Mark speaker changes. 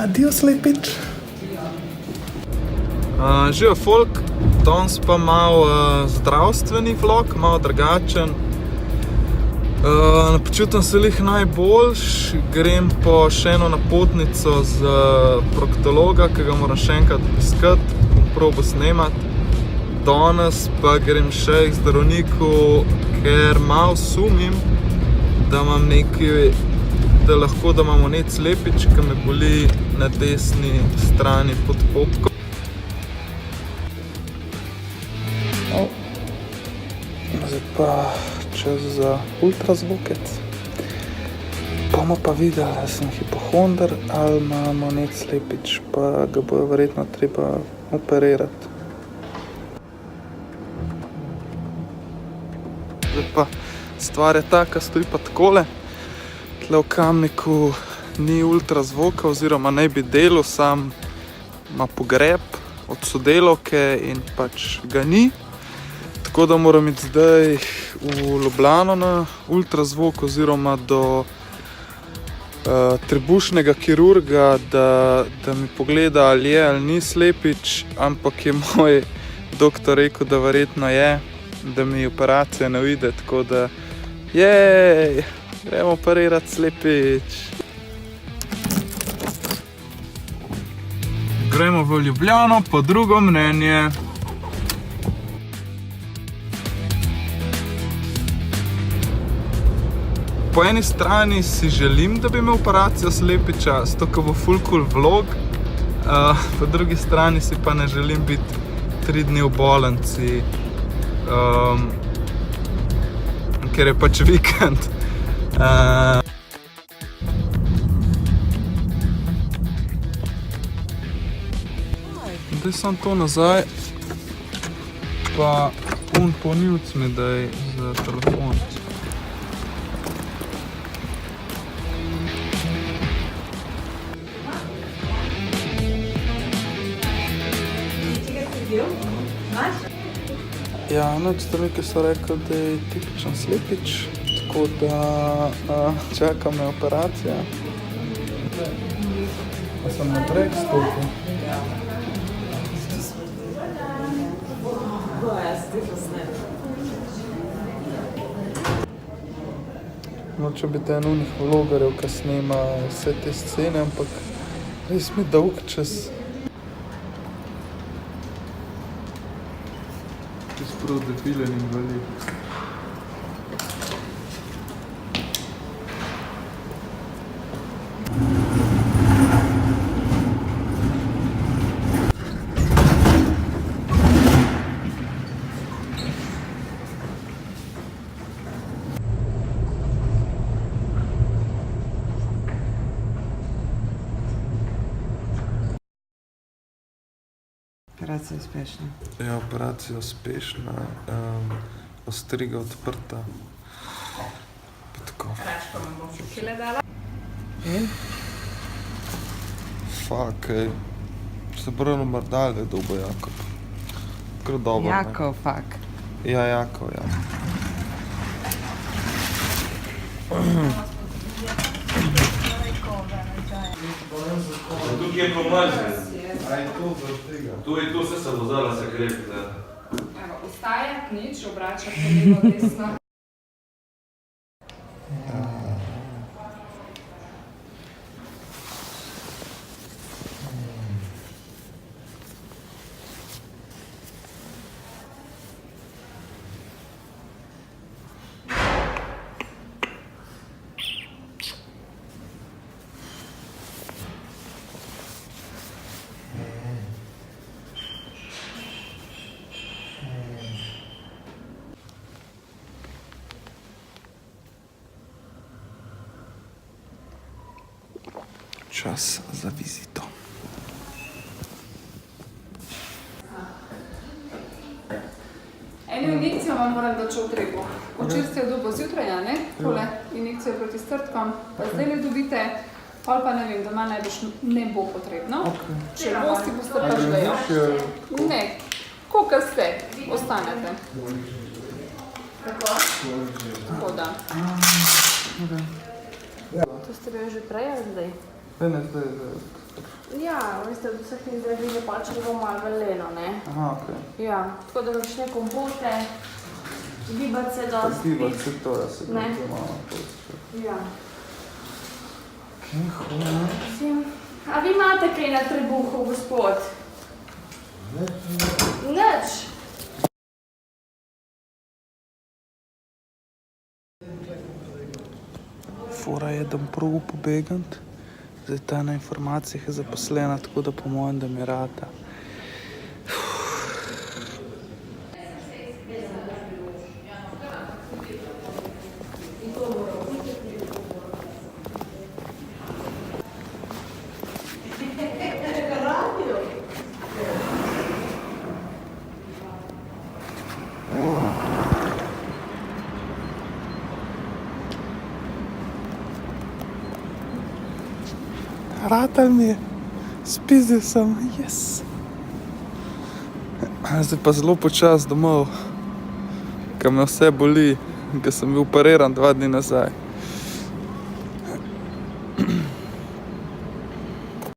Speaker 1: Adijo, slepič.
Speaker 2: Živijo folk, danes pa malo zdravstveni vlog, malo drugačen. Počutim se lih najboljš, grem po še eno napotnico z proktologa, ki ga moram še enkrat obiskati, bom probo snemati. Danes pa grem še k zdravniku, ker malo sumim, da imam nekaj, da lahko da imam vnet slepič, ki me boli na desni strani pod popko. Zdaj pa čas za ultrazvokec. Bomo pa videli, da sem hipohonder ali imamo vnet slepič, pa ga bo verjetno treba operirati. Zdaj pa stvar je taka, stoji pa takole. Tle v Kamniku ni ultrazvoka, oziroma naj bi delal, sam ima pogreb od sodelavke in pač ga ni. Tako da moram iti zdaj v Ljubljano na ultrazvok oziroma do trebušnega kirurga, da mi pogleda, ali je ali ni slepič, ampak je moj doktor rekel, da verjetno je, da mi operacija ne uide, tako da jej, gremo operirati slepič. Gremo v Ljubljano po drugo mnenje. Po eni strani si želim, da bi imel operacijo slepiča, zato ko bo ful cool vlog, po drugi strani si pa ne želim biti 3 dni v bolnici, ker je pač vikend. Zdaj sem to nazaj, pa polnilc mi daj za telefon. Ja, zdravniki so rekli, da je tipičen slepič, tako da čaka me operacija. Pa sem na breg stopil. Noče biti en unih vlogarjev, ki snema vse te scene, ampak res mi dolg čas. Prav debilen invalid.
Speaker 3: Operacija uspešna.
Speaker 2: Ja, operacija uspešna, ostriga odprta. Pa tako.
Speaker 3: Račko me bom še kile dala.
Speaker 2: In? Fak, ej. Se brano mardal je dobo Jakob. Kar dobro, ne?
Speaker 3: Jakov, fak.
Speaker 2: Ja, Jakov, ja.
Speaker 4: Tukaj je pomazan. Tu je to, vse se dozala se krep.
Speaker 3: Evo, ustaje, nič, obrača se levo desno.
Speaker 2: Čas za vizito.
Speaker 3: Eno injekcijo vam moram doći v trebu. Včer ste jo dobo zjutraj, ne? Tole injekcijo proti strtkom, pa zdaj ne dobite, pol pa ne vem, doma najbrž ne bo potrebno. Če boste, boste pa žlejo. Ne, koliko ste, ostanete. Tako da. To ste bili že prej ali zdaj?
Speaker 2: Ne, zdaj.
Speaker 1: Ja, veste, od vseh teh zdravil je pač bilo malo veleno, ne?
Speaker 2: Aha, ok.
Speaker 1: Ja, tako da kakšne kompote, gibati se dosti.
Speaker 2: Zgibati se to, da se
Speaker 1: Ne.
Speaker 2: to malo počne.
Speaker 1: Ja.
Speaker 2: Ok, hvala.
Speaker 1: Mislim, a vi imate kaj na trebuhu, gospod? Nič.
Speaker 2: Fora je, da bom probil pobegant. Zdaj ta na informacijah je zaposlena, tako da po mojem, da mi rata. Ratal mi je, spizdil sem, yes. Zdaj pa zelo počas domov, ker me vse boli, ker sem bil operiran 2 dni nazaj.